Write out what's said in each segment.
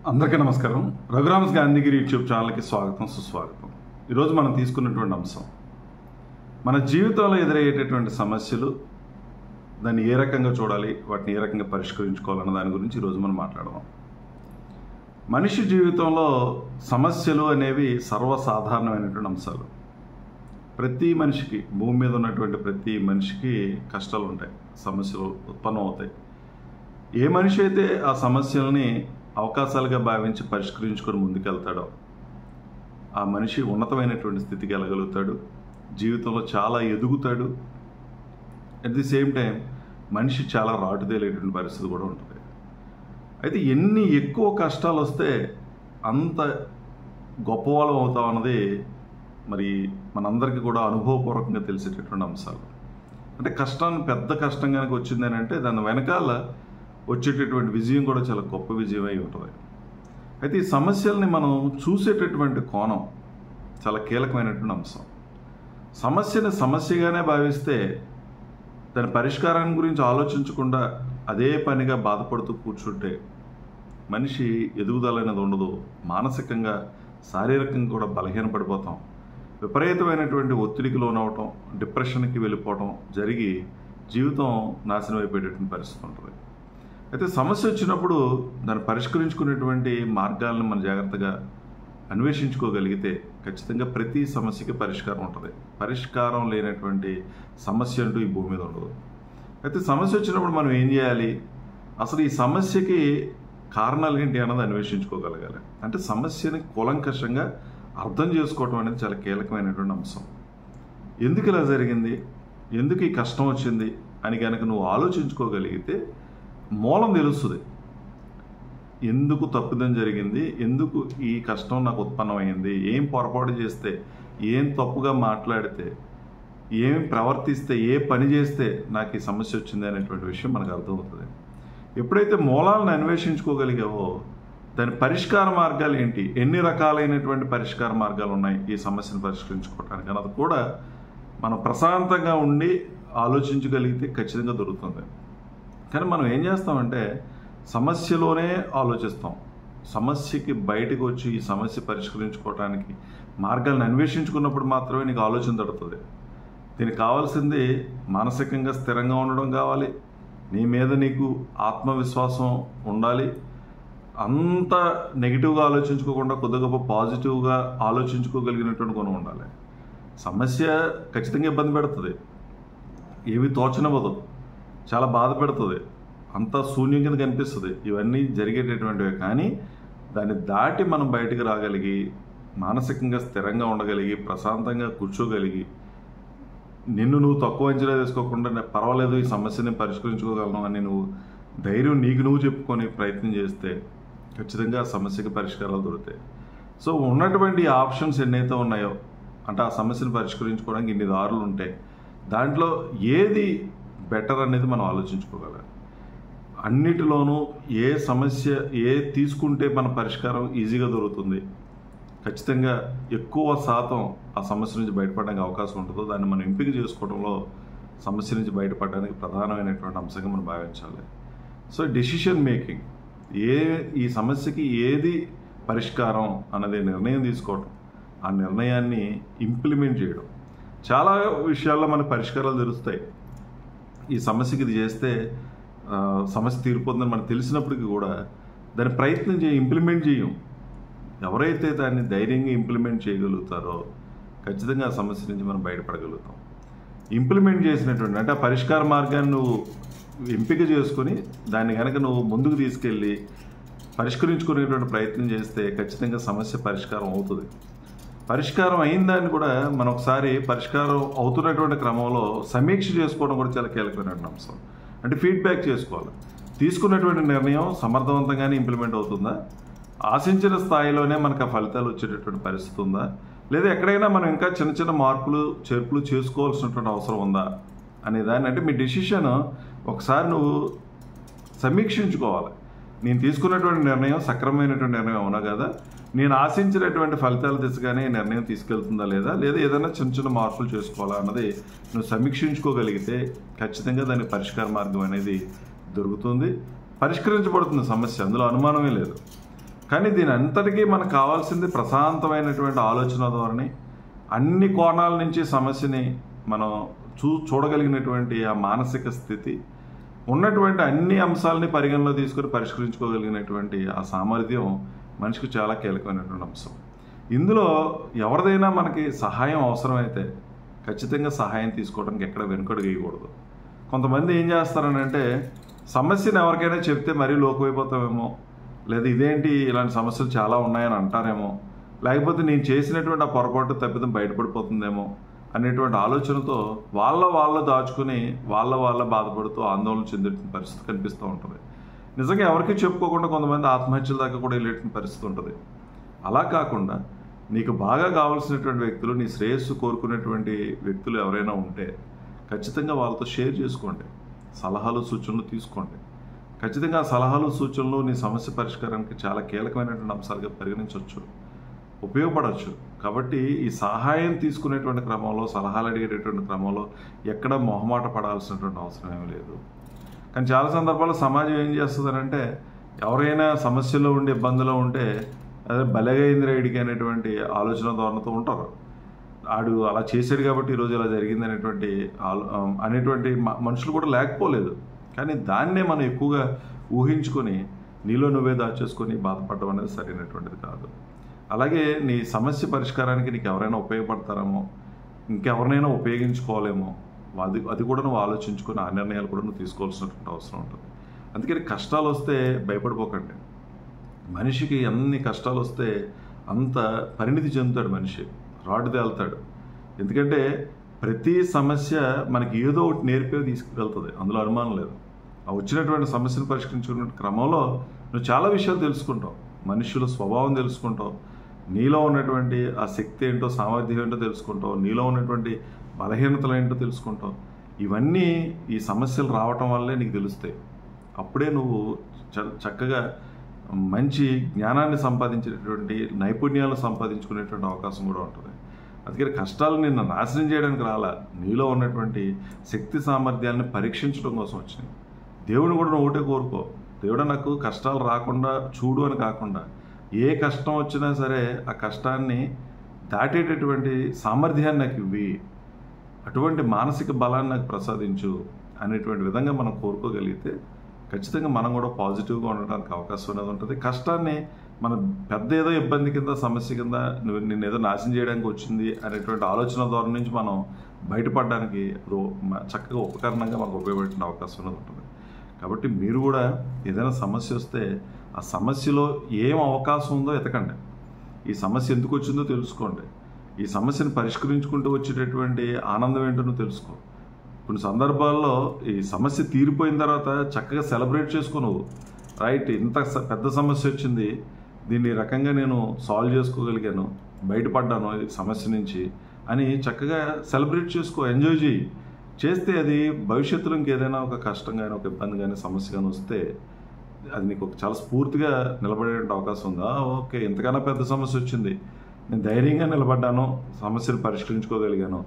అందరికీ నమస్కారం. రఘురామ్స్ గాంధీగిరి యూట్యూబ్ ఛానల్కి స్వాగతం, సుస్వాగతం. ఈరోజు మనం తీసుకున్నటువంటి అంశం మన జీవితంలో ఎదురయ్యేటటువంటి సమస్యలు, దాన్ని ఏ రకంగా చూడాలి, వాటిని ఏ రకంగా పరిష్కరించుకోవాలన్న దాని గురించి ఈరోజు మనం మాట్లాడదాం. మనిషి జీవితంలో సమస్యలు అనేవి సర్వసాధారణమైనటువంటి అంశాలు. ప్రతి మనిషికి, భూమి మీద ఉన్నటువంటి ప్రతి మనిషికి కష్టాలు ఉంటాయి, సమస్యలు ఉత్పన్నం అవుతాయి. ఏ మనిషి అయితే ఆ సమస్యల్ని అవకాశాలుగా భావించి పరిష్కరించుకొని ముందుకెళ్తాడో ఆ మనిషి ఉన్నతమైనటువంటి స్థితికి వెళ్ళగలుగుతాడు, జీవితంలో చాలా ఎదుగుతాడు. అట్ ది సేమ్ టైం మనిషి చాలా రాటుదేలేటువంటి పరిస్థితి కూడా ఉంటుంది. అయితే ఎన్ని ఎక్కువ కష్టాలు వస్తే అంత గొప్పవాళ్ళం అవుతాం అన్నది మరి మనందరికీ కూడా అనుభవపూర్వకంగా తెలిసేటటువంటి అంశాలు. అంటే కష్టాన్ని, పెద్ద కష్టం కనుక వచ్చిందని అంటే దాని వెనకాల వచ్చేటటువంటి విజయం కూడా చాలా గొప్ప విజయం అయి ఉంటుంది. అయితే ఈ సమస్యల్ని మనం చూసేటటువంటి కోణం చాలా కీలకమైనటువంటి అంశం. సమస్యని సమస్యగానే భావిస్తే దాని పరిష్కారాన్ని గురించి ఆలోచించకుండా అదే పనిగా బాధపడుతూ కూర్చుంటే మనిషి ఎదుగుదల అనేది ఉండదు. మానసికంగా, శారీరకంగా కూడా బలహీనపడిపోతాం. విపరీతమైనటువంటి ఒత్తిడికి లోనవటం, డిప్రెషన్కి వెళ్ళిపోవటం జరిగి జీవితం నాశనం అయిపోయేటటువంటి పరిస్థితి ఉంటుంది. అయితే సమస్య వచ్చినప్పుడు దాన్ని పరిష్కరించుకునేటువంటి మార్గాలను మనం జాగ్రత్తగా అన్వేషించుకోగలిగితే ఖచ్చితంగా ప్రతి సమస్యకి పరిష్కారం ఉంటుంది. పరిష్కారం లేనటువంటి సమస్య అంటూ ఈ భూమి మీద ఉండదు. అయితే సమస్య వచ్చినప్పుడు మనం ఏం చేయాలి, అసలు ఈ సమస్యకి కారణాలు ఏంటి అన్నది అన్వేషించుకోగలగాలి. అంటే సమస్యని కూలంకషంగా అర్థం చేసుకోవటం అనేది చాలా కీలకమైనటువంటి అంశం. ఎందుకు ఇలా జరిగింది, ఎందుకు ఈ కష్టం వచ్చింది అని కనుక నువ్వు ఆలోచించుకోగలిగితే మూలం తెలుస్తుంది. ఎందుకు తప్పిదం జరిగింది, ఎందుకు ఈ కష్టం నాకు ఉత్పన్నమైంది, ఏం పొరపాటు చేస్తే, ఏం తప్పుగా మాట్లాడితే, ఏం ప్రవర్తిస్తే, ఏ పని చేస్తే నాకు ఈ సమస్య వచ్చింది అనేటువంటి విషయం మనకు అర్థమవుతుంది. ఎప్పుడైతే మూలాలను అన్వేషించుకోగలిగావో దాని పరిష్కార మార్గాలు ఏంటి, ఎన్ని రకాలైనటువంటి పరిష్కార మార్గాలు ఉన్నాయి ఈ సమస్యను పరిష్కరించుకోవడానికి అన్నది కూడా మనం ప్రశాంతంగా ఉండి ఆలోచించగలిగితే ఖచ్చితంగా దొరుకుతుంది. కానీ మనం ఏం చేస్తామంటే సమస్యలోనే ఆలోచిస్తాం. సమస్యకి బయటకు వచ్చి ఈ సమస్య పరిష్కరించుకోవడానికి మార్గాలను అన్వేషించుకున్నప్పుడు మాత్రమే నీకు ఆలోచన తడుతుంది. దీనికి కావాల్సింది మానసికంగా స్థిరంగా ఉండడం కావాలి, నీ మీద నీకు ఆత్మవిశ్వాసం ఉండాలి. అంత నెగిటివ్గా ఆలోచించుకోకుండా కొద్ది గొప్ప పాజిటివ్గా ఆలోచించుకోగలిగినటువంటి గుణం ఉండాలి. సమస్య ఖచ్చితంగా ఇబ్బంది పెడుతుంది, ఏవి తోచనివ్వదు, చాలా బాధ పెడుతుంది, అంతా శూన్యం కింద కనిపిస్తుంది. ఇవన్నీ జరిగేటటువంటివే. కానీ దాన్ని దాటి మనం బయటకు రాగలిగి, మానసికంగా స్థిరంగా ఉండగలిగి, ప్రశాంతంగా కూర్చోగలిగి, నిన్ను నువ్వు తక్కువ అంచనా వేసుకోకుండా పర్వాలేదు ఈ సమస్యని పరిష్కరించుకోగలను అని నువ్వు ధైర్యం నీకు నువ్వు చెప్పుకొని ప్రయత్నం చేస్తే ఖచ్చితంగా ఆ సమస్యకి పరిష్కారాలు దొరుకుతాయి. సో ఉన్నటువంటి ఆప్షన్స్ ఎన్నైతే ఉన్నాయో, అంటే ఆ సమస్యను పరిష్కరించుకోవడానికి ఇన్ని దారులు ఉంటాయి, దాంట్లో ఏది బెటర్ అనేది మనం ఆలోచించుకోగలం. అన్నిటిలోనూ ఏ సమస్య తీసుకుంటే మన పరిష్కారం ఈజీగా దొరుకుతుంది, ఖచ్చితంగా ఎక్కువ శాతం ఆ సమస్య నుంచి బయటపడడానికి అవకాశం ఉంటుందో దాన్ని మనం ఎంపిక చేసుకోవడంలో సమస్య నుంచి బయటపడడానికి ప్రధానమైనటువంటి అంశంగా మనం భావించాలి. సో డెసిషన్ మేకింగ్, ఈ సమస్యకి ఏది పరిష్కారం అన్నది నిర్ణయం తీసుకోవటం, ఆ నిర్ణయాన్ని ఇంప్లిమెంట్ చేయడం. చాలా విషయాల్లో మనకు పరిష్కారాలు తెలుస్తాయి. ఈ సమస్యకి ఇది చేస్తే సమస్య తీరిపోతుందని మనకు తెలిసినప్పటికీ కూడా దాన్ని ప్రయత్నం ఇంప్లిమెంట్ చేయం. ఎవరైతే దాన్ని ధైర్యంగా ఇంప్లిమెంట్ చేయగలుగుతారో ఖచ్చితంగా ఆ సమస్య నుంచి మనం బయటపడగలుగుతాం. ఇంప్లిమెంట్ చేసినటువంటి అంటే ఆ పరిష్కార మార్గాన్ని నువ్వు ఎంపిక చేసుకొని దాన్ని కనుక నువ్వు ముందుకు తీసుకెళ్ళి పరిష్కరించుకునేటువంటి ప్రయత్నం చేస్తే ఖచ్చితంగా సమస్య పరిష్కారం అవుతుంది. పరిష్కారం అయిందాన్ని కూడా మనం ఒకసారి పరిష్కారం అవుతున్నటువంటి క్రమంలో సమీక్ష చేసుకోవడం కూడా చాలా కీలకమైనటువంటి అంశం. అంటే ఫీడ్బ్యాక్ చేసుకోవాలి. తీసుకున్నటువంటి నిర్ణయం సమర్థవంతంగానే ఇంప్లిమెంట్ అవుతుందా, ఆశించిన స్థాయిలోనే మనకు ఆ ఫలితాలు వచ్చేటటువంటి పరిస్థితి ఉందా, లేదా ఎక్కడైనా మనం ఇంకా చిన్న చిన్న మార్పులు చేర్పులు చేసుకోవాల్సినటువంటి అవసరం ఉందా అనే దాన్ని, అంటే మీ డెసిషన్ ఒకసారి నువ్వు సమీక్షించుకోవాలి. నేను తీసుకున్నటువంటి నిర్ణయం సక్రమమైనటువంటి నిర్ణయం అవునా కదా, నేను ఆశించినటువంటి ఫలితాల దిశగానే నిర్ణయం తీసుకెళ్తుందా లేదా ఏదైనా చిన్న చిన్న మార్పులు చేసుకోవాలా అన్నది నువ్వు సమీక్షించుకోగలిగితే ఖచ్చితంగా దానికి పరిష్కార మార్గం అనేది దొరుకుతుంది, పరిష్కరించబడుతుంది సమస్య, అందులో అనుమానమే లేదు. కానీ దీని అంతటికీ మనకు కావాల్సింది ప్రశాంతమైనటువంటి ఆలోచన ధోరణి, అన్ని కోణాల నుంచి సమస్యని మనం చూడగలిగినటువంటి ఆ మానసిక స్థితి, ఉన్నటువంటి అన్ని అంశాలని పరిగణలో తీసుకొని పరిష్కరించుకోగలిగినటువంటి ఆ సామర్థ్యం మనిషికి చాలా కీలకమైనటువంటి అంశం. ఇందులో ఎవరిదైనా మనకి సహాయం అవసరమైతే ఖచ్చితంగా సహాయం తీసుకోవడానికి ఎక్కడ వెనుకడుగు వేయకూడదు. కొంతమంది ఏం చేస్తారనంటే సమస్యను ఎవరికైనా చెప్తే మరీ లోకువైపోతామేమో, లేదా ఇదేంటి ఇలాంటి సమస్యలు చాలా ఉన్నాయని అంటారేమో, లేకపోతే నేను చేసినటువంటి ఆ పొరపాటు తప్పిదం బయటపడిపోతుందేమో అనేటువంటి ఆలోచనతో వాళ్ళ దాచుకుని వాళ్ళ బాధపడుతూ ఆందోళన చెందే పరిస్థితి కనిపిస్తూ ఉంటుంది. నిజంగా ఎవరికి చెప్పుకోకుండా కొంతమంది ఆత్మహత్యల దాకా కూడా వెళ్ళేటువంటి పరిస్థితి ఉంటుంది. అలా కాకుండా నీకు బాగా కావాల్సినటువంటి వ్యక్తులు, నీ శ్రేయస్సు కోరుకునేటువంటి వ్యక్తులు ఎవరైనా ఉంటే ఖచ్చితంగా వాళ్ళతో షేర్ చేసుకోండి, సలహాలు సూచనలు తీసుకోండి. ఖచ్చితంగా ఆ సలహాలు సూచనలు నీ సమస్య పరిష్కారానికి చాలా కీలకమైనటువంటి అంశాలుగా పరిగణించవచ్చు, ఉపయోగపడవచ్చు. కాబట్టి ఈ సహాయం తీసుకునేటువంటి క్రమంలో, సలహాలు అడిగేటటువంటి క్రమంలో ఎక్కడ మొహమాట పడాల్సినటువంటి అవసరం ఏమీ లేదు. కానీ చాలా సందర్భాల్లో సమాజం ఏం చేస్తుందనంటే ఎవరైనా సమస్యలో ఉండి ఇబ్బందిలో ఉంటే అదే భలేగా ఇంద్రియుడికి అనేటువంటి ఆలోచన ధోరణితో ఉంటారు. ఆడు అలా చేశాడు కాబట్టి ఈరోజు ఇలా జరిగింది అనేటువంటి మనుషులు కూడా లేకపోలేదు. కానీ దాన్నే మనం ఎక్కువగా ఊహించుకొని నీలో నువ్వే దాచేసుకొని బాధపడడం అనేది సరైనటువంటిది కాదు. అలాగే నీ సమస్య పరిష్కారానికి నీకు ఎవరైనా ఉపయోగపడతారేమో, ఇంకెవరినైనా ఉపయోగించుకోవాలేమో, అది కూడా నువ్వు ఆలోచించుకొని ఆ నిర్ణయాలు కూడా నువ్వు తీసుకోవాల్సినటువంటి అవసరం ఉంటుంది. అందుకని కష్టాలు వస్తే భయపడిపోకండి. మనిషికి ఎన్ని కష్టాలు వస్తే అంత పరిణితి చెందుతాడు, మనిషి రాడ్ తేలుతాడు. ఎందుకంటే ప్రతి సమస్య మనకి ఏదో ఒకటి నేర్పే తీసుకువెళ్తుంది, అందులో అనుమానం లేదు. ఆ వచ్చినటువంటి సమస్యను పరిష్కరించుకునే క్రమంలో నువ్వు చాలా విషయాలు తెలుసుకుంటావు, మనుషుల స్వభావం తెలుసుకుంటావు, నీలో ఉన్నటువంటి ఆ శక్తి ఏంటో, సామర్థ్యం ఏంటో తెలుసుకుంటావు, నీలో ఉన్నటువంటి బలహీనతలు ఏంటో తెలుసుకుంటావు. ఇవన్నీ ఈ సమస్యలు రావటం వల్లే నీకు తెలుస్తాయి. అప్పుడే నువ్వు చక్కగా మంచి జ్ఞానాన్ని సంపాదించేటటువంటి, నైపుణ్యాలను సంపాదించుకునేటువంటి అవకాశం కూడా ఉంటుంది. అందుకని కష్టాలు నిన్ను నాశనం చేయడానికి రాలా, నీలో ఉన్నటువంటి శక్తి సామర్థ్యాలను పరీక్షించడం కోసం వచ్చినాయి. దేవుని కూడా నువ్వు ఒకటే కోరుకో, దేవుడు నాకు కష్టాలు రాకుండా చూడు అని కాకుండా ఏ కష్టం వచ్చినా సరే ఆ కష్టాన్ని దాటేటటువంటి సామర్థ్యాన్ని నాకు ఇవ్వి, అటువంటి మానసిక బలాన్ని నాకు ప్రసాదించు అనేటువంటి విధంగా మనం కోరుకోగలిగితే ఖచ్చితంగా మనం కూడా పాజిటివ్గా ఉండడానికి అవకాశం అనేది ఉంటుంది. కష్టాన్ని మనం పెద్ద ఏదో ఇబ్బంది కింద, సమస్య కింద నిన్ను ఏదో నాశనం చేయడానికి వచ్చింది అనేటువంటి ఆలోచన ద్వారా నుంచి మనం బయటపడడానికి అదో చక్కగా ఉపకరణంగా మనకు ఉపయోగపడే అవకాశం అనేది ఉంటుంది. కాబట్టి మీరు కూడా ఏదైనా సమస్య వస్తే ఆ సమస్యలో ఏం అవకాశం ఉందో ఎతకండి, ఈ సమస్య ఎందుకు వచ్చిందో తెలుసుకోండి, ఈ సమస్యను పరిష్కరించుకుంటూ వచ్చేటటువంటి ఆనందం ఏంటో తెలుసుకో. కొన్ని సందర్భాల్లో ఈ సమస్య తీరిపోయిన తర్వాత చక్కగా సెలబ్రేట్ చేసుకో నువ్వు, రైట్ ఇంత పెద్ద సమస్య వచ్చింది, దీన్ని రకంగా నేను సాల్వ్ చేసుకోగలిగాను, బయటపడ్డాను ఈ సమస్య నుంచి అని చక్కగా సెలబ్రేట్ చేసుకో, ఎంజాయ్ చేయి. చేస్తే అది భవిష్యత్తులో ఇంకేదైనా ఒక కష్టం కానీ, ఒక ఇబ్బంది కానీ, సమస్య కానీ వస్తే అది నీకు చాలా స్ఫూర్తిగా నిలబడే అవకాశం ఉందా. ఓకే, ఇంతకన్నా పెద్ద సమస్య వచ్చింది, నేను ధైర్యంగా నిలబడ్డాను, సమస్యను పరిష్కరించుకోగలిగాను,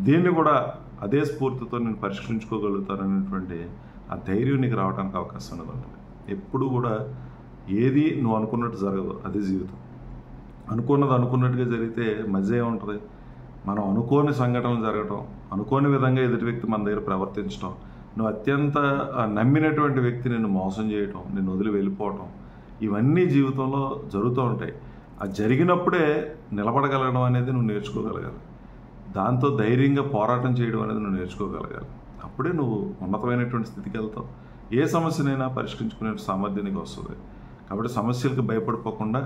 దీన్ని కూడా అదే స్ఫూర్తితో నేను పరిష్కరించుకోగలుగుతాను అనేటువంటి ఆ ధైర్యం నీకు రావడానికి అవకాశం అనేది ఉంటుంది. ఎప్పుడు కూడా ఏది నువ్వు అనుకున్నట్టు జరగదు, అదే జీవితం. అనుకున్నది అనుకున్నట్టుగా జరిగితే మధ్య ఏముంటుంది, మనం అనుకోని సంఘటనలు జరగటం, అనుకోని విధంగా ఎదుటి వ్యక్తి మన దగ్గర ప్రవర్తించడం, నువ్వు అత్యంత నమ్మినటువంటి వ్యక్తి నిన్ను మోసం చేయటం, నిన్ను వదిలి వెళ్ళిపోవటం, ఇవన్నీ జీవితంలో జరుగుతూ ఉంటాయి. అది జరిగినప్పుడే నిలబడగలగడం అనేది నువ్వు నేర్చుకోగలగాలి, దాంతో ధైర్యంగా పోరాటం చేయడం అనేది నువ్వు నేర్చుకోగలగాలి. అప్పుడే నువ్వు ఉన్నతమైనటువంటి స్థితికి వెళ్తావు, ఏ సమస్యనైనా పరిష్కరించుకునే సామర్థ్యం నీకు వస్తుంది. కాబట్టి సమస్యలకు భయపడిపోకుండా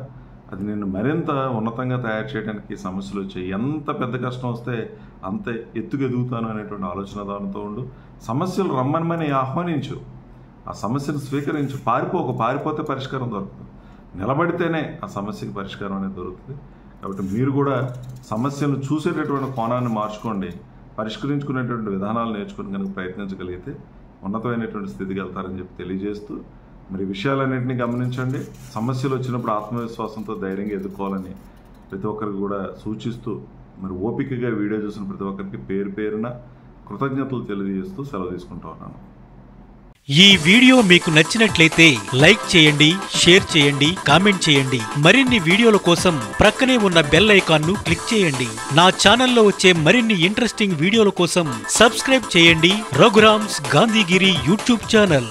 అది నేను మరింత ఉన్నతంగా తయారు చేయడానికి సమస్యలు వచ్చాయి, ఎంత పెద్ద కష్టం వస్తే అంత ఎత్తుకు ఎదుగుతాను అనేటువంటి ఆలోచన దానితో ఉండు. సమస్యలు రమ్మని ఆహ్వానించు, ఆ సమస్యను స్వీకరించు, పారిపోతే పరిష్కారం దొరుకుతుంది, నిలబడితేనే ఆ సమస్యకి పరిష్కారం అనేది దొరుకుతుంది. కాబట్టి మీరు కూడా సమస్యను చూసేటటువంటి కోణాన్ని మార్చుకోండి, పరిష్కరించుకునేటువంటి విధానాలు నేర్చుకుని కనుక ప్రయత్నించగలిగితే ఉన్నతమైనటువంటి స్థితికి వెళ్తారని చెప్పి తెలియజేస్తూ, మరి విషయాలన్నింటినీ గమనించండి. సమస్యలు వచ్చినప్పుడు ఆత్మవిశ్వాసంతో ధైర్యంగా ఎదుర్కోవాలని ప్రతి ఒక్కరికి కూడా సూచిస్తూ, మరి ఓపికగా వీడియో చూసిన ప్రతి ఒక్కరికి పేరు పేరున కృతజ్ఞతలు తెలియజేస్తూ సెలవు తీసుకుంటూ ఉన్నాను. ఈ వీడియో మీకు నచ్చినట్లయితే లైక్ చేయండి, షేర్ చేయండి, కామెంట్ చేయండి. మరిన్ని వీడియోల కోసం ప్రక్కనే ఉన్న బెల్ ఐకాన్ ను క్లిక్ చేయండి. నా ఛానల్లో వచ్చే మరిన్ని ఇంట్రెస్టింగ్ వీడియోల కోసం సబ్స్క్రైబ్ చేయండి రఘురామ్స్ గాంధీగిరి యూట్యూబ్ ఛానల్.